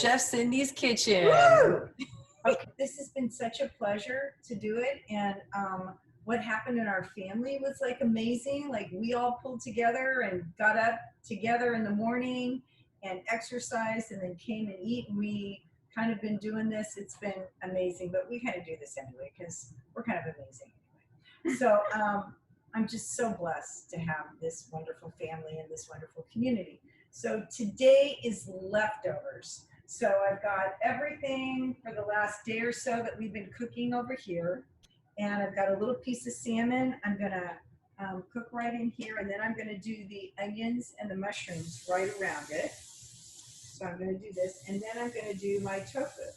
Chef Cindy's kitchen. Woo! Okay, this has been such a pleasure to do it, and what happened in our family was like amazing. Like we all pulled together and got up together in the morning and exercised and then came and eat, and we kind of been doing this. It's been amazing, but we kind of do this anyway because we're kind of amazing anyway. So I'm just so blessed to have this wonderful family and this wonderful community. So today is leftovers. So I've got everything for the last day or so that we've been cooking over here. And I've got a little piece of salmon. I'm gonna cook right in here, and then I'm gonna do the onions and the mushrooms right around it. So I'm gonna do this, and then I'm gonna do my tofu.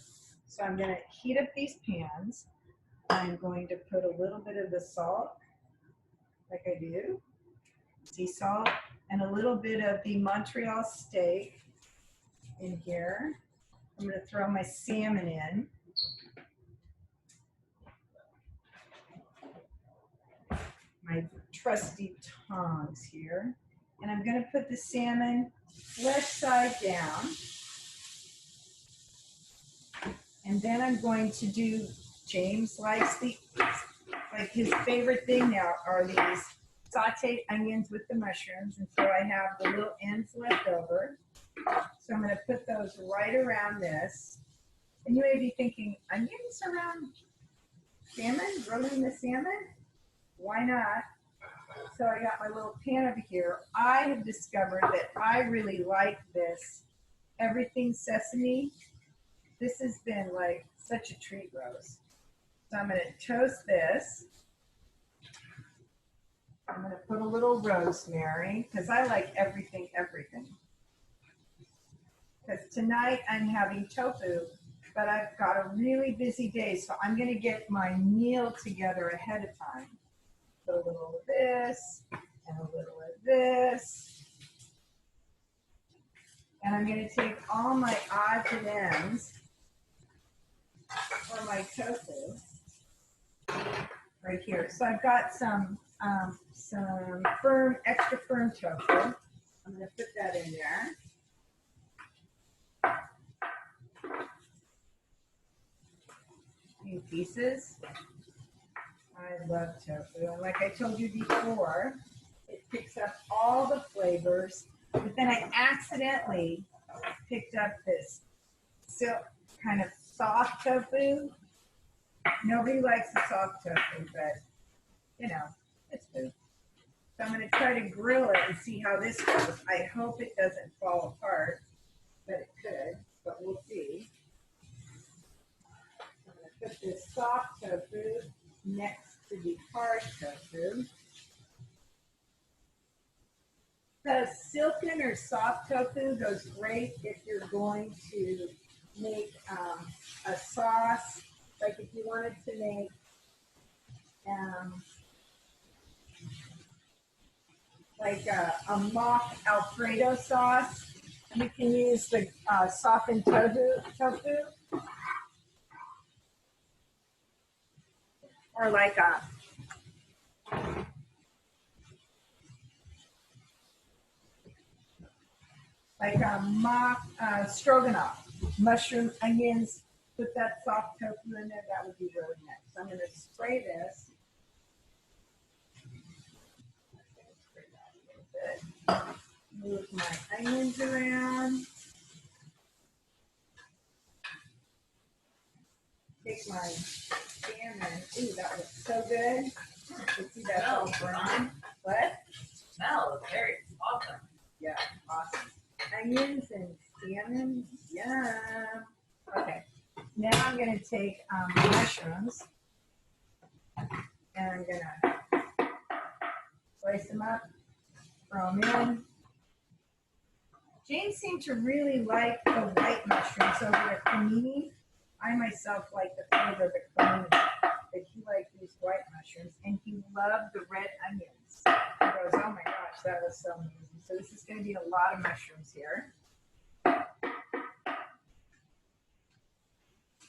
So I'm gonna heat up these pans. I'm going to put a little bit of the salt, like I do, sea salt, and a little bit of the Montreal steak in here. I'm going to throw my salmon in. My trusty tongs here. And I'm going to put the salmon flesh side down. And then I'm going to do, James likes like his favorite thing now are these sauteed onions with the mushrooms. And so I have the little ends left over. So I'm going to put those right around this. And you may be thinking, onions around salmon, grilling the salmon? Why not? So I got my little pan over here. I have discovered that I really like this everything sesame. This has been like such a treat, Rose. So I'm going to toast this. I'm going to put a little rosemary because I like everything. Because tonight I'm having tofu, but I've got a really busy day, so I'm going to get my meal together ahead of time. Put a little of this and a little of this. And I'm going to take all my odds and ends for my tofu right here. So I've got some firm, extra firm tofu. I'm going to put that in there. Pieces. I love tofu, and like I told you before, it picks up all the flavors, but then I accidentally picked up this silk kind of soft tofu. Nobody likes the soft tofu, but you know, it's food. So I'm going to try to grill it and see how this goes. I hope it doesn't fall apart, but it could, but we'll see. Put this soft tofu next to the hard tofu. The silken or soft tofu goes great if you're going to make a sauce. Like if you wanted to make like a mock Alfredo sauce, you can use the softened tofu. Or like a mock stroganoff, mushroom, onions, put that soft tofu in there. That would be really nice. So I'm going to spray this. Move my onions around. Take my salmon. Ooh, that looks so good. You see that all brown? What? Smells very awesome. Yeah, awesome. Onions and salmon. Yum. Okay. Now I'm going to take mushrooms and I'm going to slice them up, throw them in. James seemed to really like the white mushrooms over the panini. I myself like the flavor of the panini, but he liked these white mushrooms, and he loved the red onions. He goes, oh my gosh, that was so amazing. So this is going to be a lot of mushrooms here.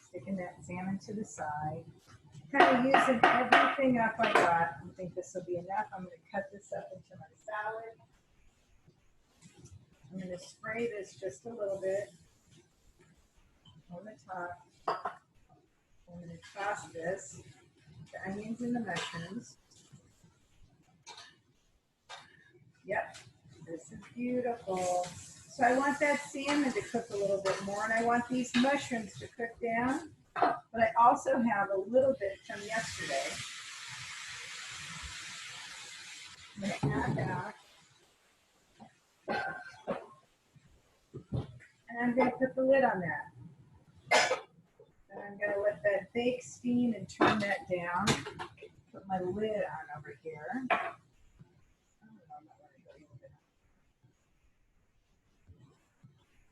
Sticking that salmon to the side. Kind of using everything up I got. I think this will be enough. I'm going to cut this up into my salad. I'm going to spray this just a little bit. on the top. I'm going to toss this, the onions and the mushrooms. Yep, this is beautiful. So I want that salmon to cook a little bit more, and I want these mushrooms to cook down. But I also have a little bit from yesterday. I'm going to add that. And I'm going to put the lid on that. And I'm going to let that bake steam and turn that down. Put my lid on over here.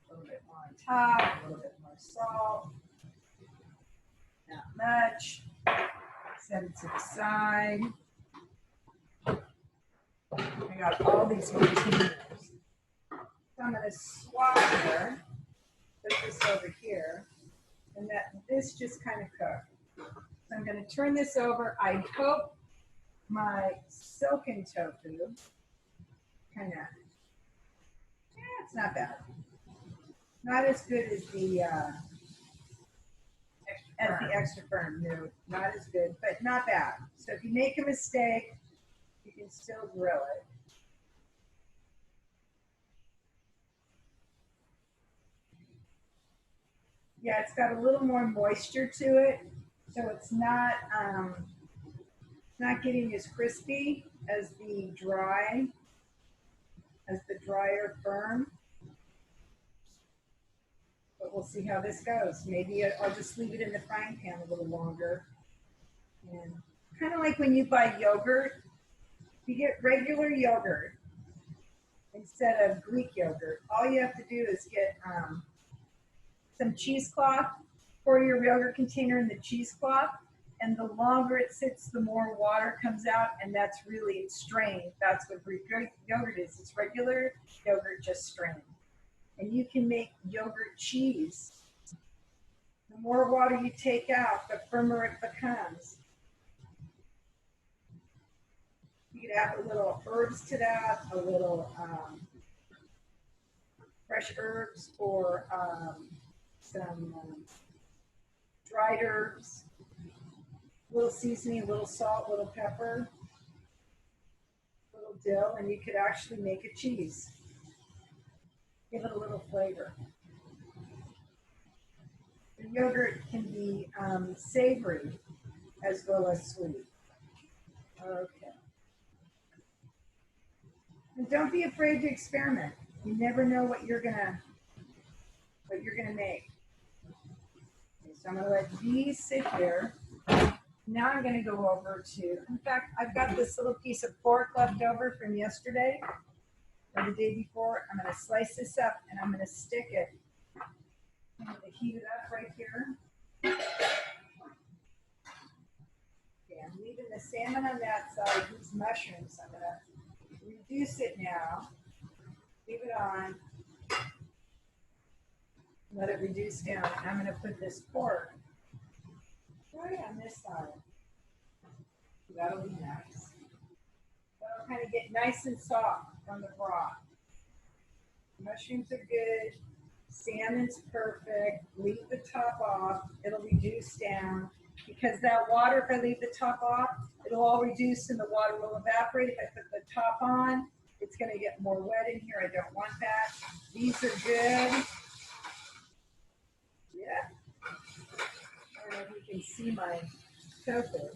A little bit more on top, a little bit more salt. Not much. Set it to the side. I got all these containers. So I'm going to swap here, put this over here, and this just kind of cooked. So I'm going to turn this over. I hope my silken tofu kind of, it's not bad. Not as good as the extra firm. No, not as good, but not bad. So if you make a mistake, you can still grill it. Yeah, it's got a little more moisture to it, so it's not getting as crispy as the drier firm. But we'll see how this goes. Maybe I'll just leave it in the frying pan a little longer. And kind of like when you buy yogurt, you get regular yogurt instead of Greek yogurt. All you have to do is get some cheesecloth, pour your yogurt container in the cheesecloth, and the longer it sits, the more water comes out, and that's really strained. That's what Greek yogurt is. It's regular yogurt, just strained. And you can make yogurt cheese. The more water you take out, the firmer it becomes. You could add a little herbs to that, a little fresh herbs or some dried herbs, a little seasoning, a little salt, a little pepper, a little dill, and you could actually make a cheese. Give it a little flavor. The yogurt can be savory as well as sweet. Okay. And don't be afraid to experiment. You never know what you're gonna make. Okay, so I'm gonna let these sit here. Now I'm gonna go over to, in fact, I've got this little piece of pork left over from yesterday or the day before. I'm gonna slice this up and I'm gonna stick it. I'm gonna heat it up right here. Okay, I'm leaving the salmon on that side, these mushrooms. I'm gonna reduce it now. Leave it on. Let it reduce down. And I'm going to put this pork right on this side. That'll be nice. That'll kind of get nice and soft from the broth. Mushrooms are good. Salmon's perfect. Leave the top off. It'll reduce down. Because that water, if I leave the top off, it'll all reduce and the water will evaporate. If I put the top on, it's going to get more wet in here. I don't want that. These are good. Yeah. I don't know if you can see my tofu.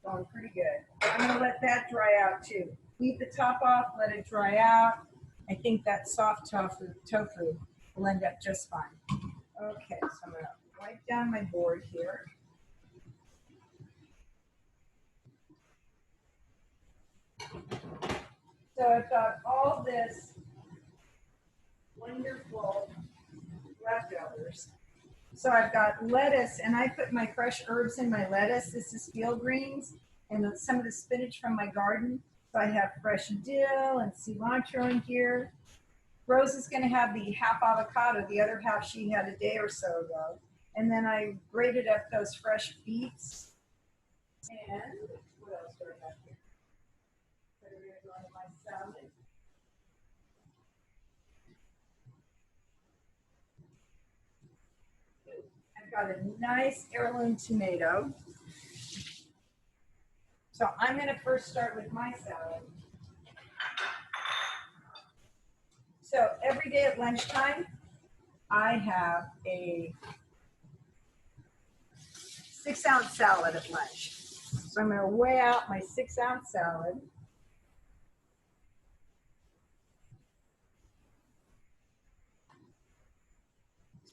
Going pretty good. I'm going to let that dry out too. Leave the top off, let it dry out. I think that soft tofu will end up just fine. Okay, so I'm going to wipe down my board here. So I've got all this wonderful leftovers. So I've got lettuce, and I put my fresh herbs in my lettuce. This is field greens, and some of the spinach from my garden. So I have fresh dill and cilantro in here. Rose is going to have the half avocado. The other half she had a day or so ago. And then I grated up those fresh beets. And what else do I have here? So we're going to go into my salad. got a nice heirloom tomato. So I'm going to first start with my salad. So every day at lunchtime, I have a 6-ounce salad at lunch. So I'm going to weigh out my 6-ounce salad.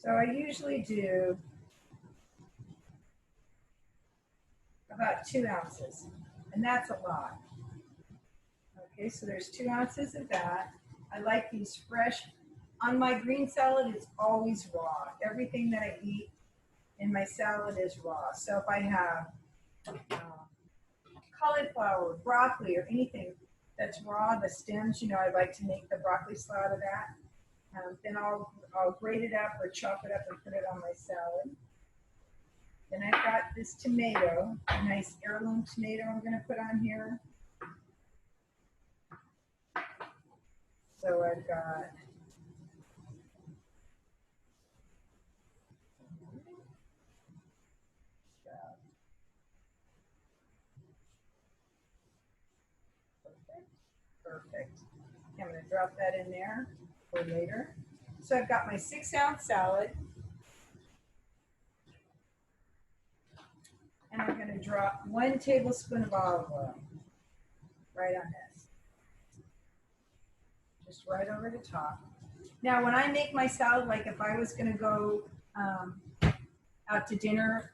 So I usually do about 2 ounces, and that's a lot. Okay, so there's 2 ounces of that. I like these fresh. On my green salad, it's always raw. Everything that I eat in my salad is raw. So if I have cauliflower, broccoli, or anything that's raw, the stems, I like to make the broccoli salad out of that. Then I'll grate it up or chop it up and put it on my salad. Then I've got this tomato, a nice heirloom tomato I'm going to put on here. So I've got perfect. Okay, I'm going to drop that in there for later. So I've got my 6-ounce salad. And I'm going to drop 1 tablespoon of olive oil right on this. Just right over the top. Now, when I make my salad, like if I was going to go out to dinner,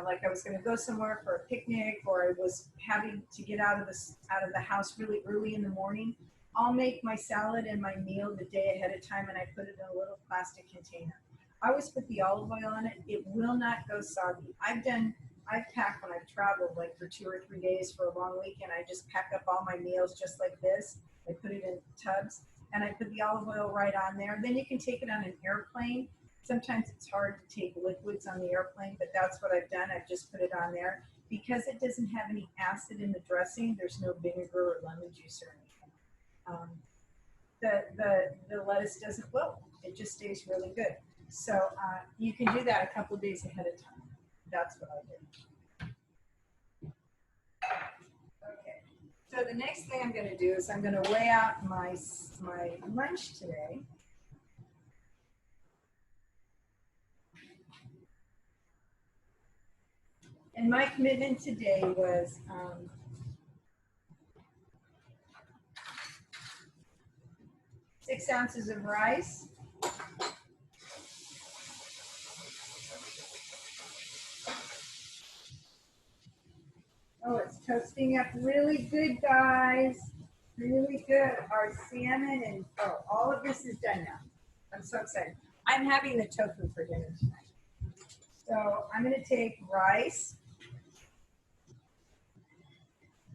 like I was going to go somewhere for a picnic, or I was having to get out of the house really early in the morning, I'll make my salad and my meal the day ahead of time, and I put it in a little plastic container. I always put the olive oil on it. It will not go soggy. I've packed when I've traveled like for 2 or 3 days for a long weekend. I just pack up all my meals just like this. I put it in tubs and I put the olive oil right on there. Then you can take it on an airplane. Sometimes it's hard to take liquids on the airplane, but that's what I've done. I've just put it on there. Because it doesn't have any acid in the dressing, there's no vinegar or lemon juice or anything. The lettuce doesn't wilt. It just stays really good. So you can do that a couple of days ahead of time. That's what I did. Okay. So the next thing I'm going to do is I'm going to weigh out my lunch today. And my commitment today was 6 ounces of rice. Oh, it's toasting up really good, guys. Really good. Our salmon and all of this is done now. I'm so excited. I'm having the tofu for dinner tonight. So I'm going to take rice,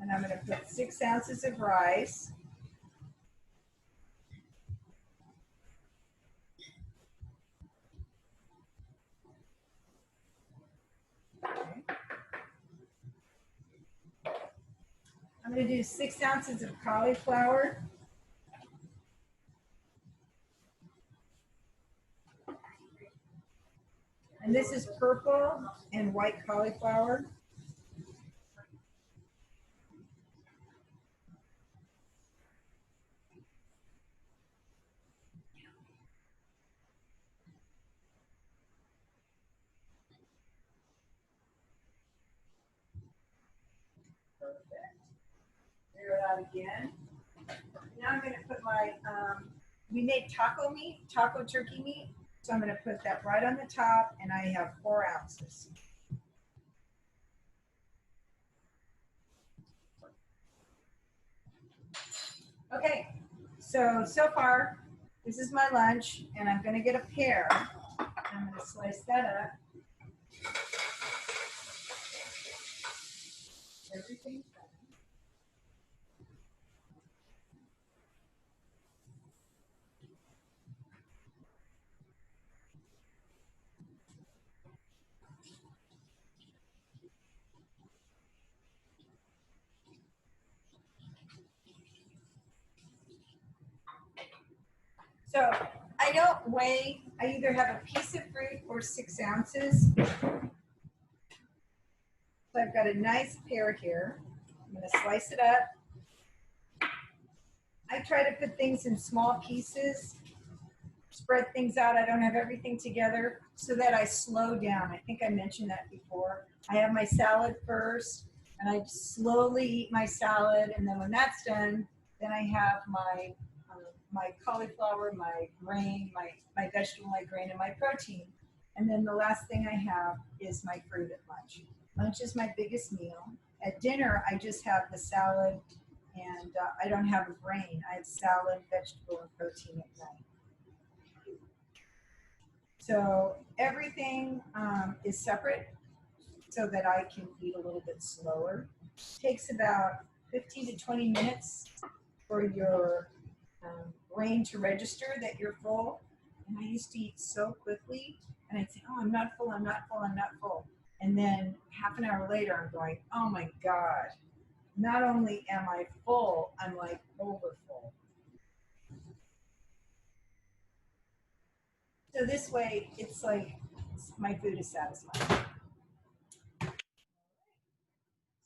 and I'm going to put 6 ounces of rice. Okay. I'm going to do 6 ounces of cauliflower. And this is purple and white cauliflower. Perfect. Clear it out again. Now I'm going to put my, we made taco turkey meat. So I'm going to put that right on the top, and I have 4 ounces. Okay, so far, this is my lunch, and I'm going to get a pear. I'm going to slice that up. Everything's done. So I don't weigh I either have a piece of fruit or 6 ounces. So I've got a nice pear here. I'm going to slice it up. I try to put things in small pieces, spread things out. I don't have everything together so that I slow down. I think I mentioned that before. I have my salad first, and I slowly eat my salad. And then when that's done, then I have my cauliflower, my grain, my vegetable, my grain, and my protein. And then the last thing I have is my fruit at lunch. Lunch is my biggest meal. At dinner, I just have the salad, and I don't have a grain. I have salad, vegetable, and protein at night. So everything is separate so that I can eat a little bit slower. It takes about 15 to 20 minutes for your brain to register that you're full. And I used to eat so quickly, and I'd say, oh, I'm not full, I'm not full, I'm not full. And then half an hour later, I'm going, oh my God, not only am I full, I'm like over full. So this way, it's like my food is satisfying.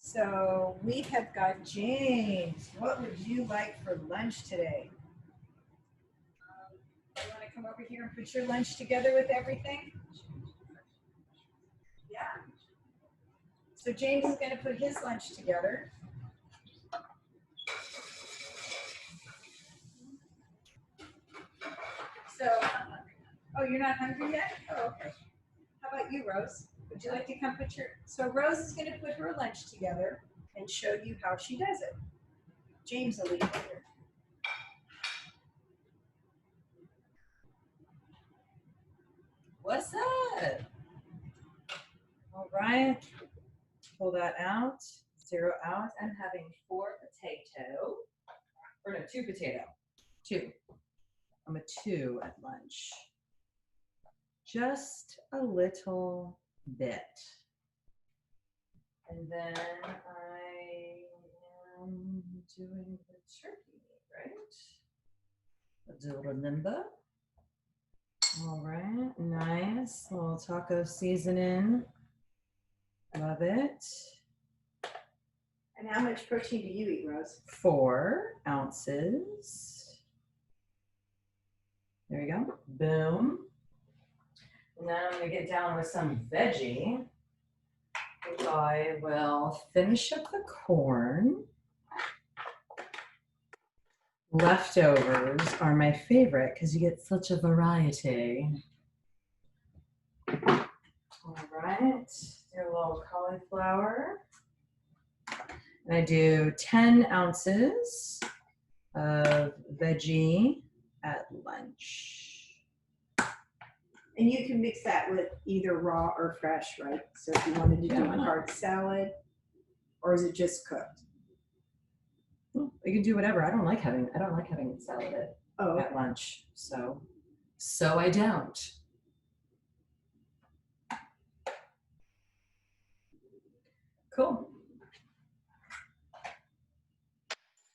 So we have got James. What would you like for lunch today? You want to come over here and put your lunch together with everything? Yeah. So James is going to put his lunch together. So, oh, you're not hungry yet? Oh, okay. How about you, Rose? Would you like to come put your... So Rose is going to put her lunch together and show you how she does it. James will leave it here. What's up? All right. Pull that out. 0 out. I'm having 4 potato. Or no, 2 potato. 2. I'm a 2 at lunch. Just a little bit. And then I am doing the turkey meat, right? Do remember. All right, nice. A little taco seasoning. Love it. And how much protein do you eat, Rose? 4 ounces. There you go. Boom. And then I'm going to get down with some veggie. I will finish up the corn. Leftovers are my favorite because you get such a variety. All right, do a little cauliflower. And I do 10 ounces of veggie at lunch. And you can mix that with either raw or fresh, right? So if you wanted to do a hard salad, or is it just cooked? You can do whatever. I don't like having salad at Okay. lunch. So I don't. Cool.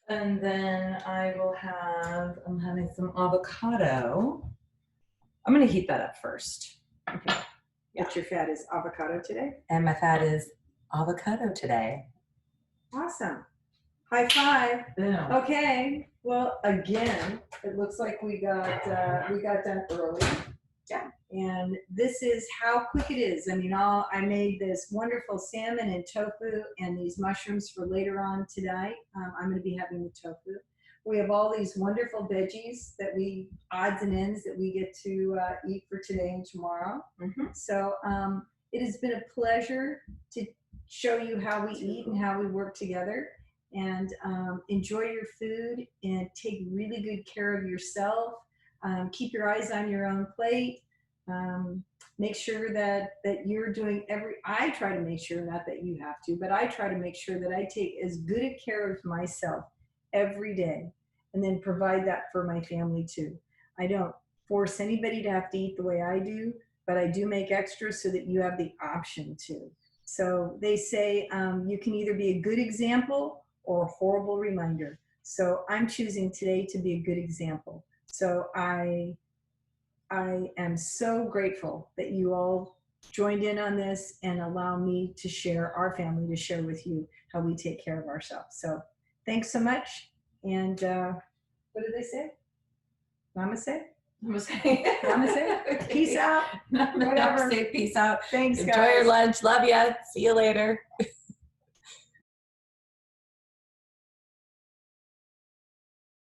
And then I'm having some avocado. I'm going to heat that up first. Okay. What's your fat is avocado today? And my fat is avocado today. Awesome. High five. Boom. Okay. Well, again, it looks like we got done early. Yeah. And this is how quick it is. I mean, I made this wonderful salmon and tofu and these mushrooms for later on tonight. I'm going to be having the tofu. We have all these wonderful veggies that odds and ends that we get to eat for today and tomorrow. Mm-hmm. So it has been a pleasure to show you how we eat and how we work together. And enjoy your food and take really good care of yourself. Keep your eyes on your own plate. Make sure that you're doing I try to make sure, not that you have to, but I try to make sure that I take as good a care of myself every day and then provide that for my family too. I don't force anybody to have to eat the way I do, but I do make extras so that you have the option to. So they say you can either be a good example or a horrible reminder. So I'm choosing today to be a good example. So I I am so grateful that you all joined in on this and allow me to share, our family to share with you how we take care of ourselves. So thanks so much. And what did they say? Namaste? Namaste. Namaste? Peace out. Whatever. Namaste. Peace out. Thanks, Enjoy guys. your lunch. Love ya. See you later.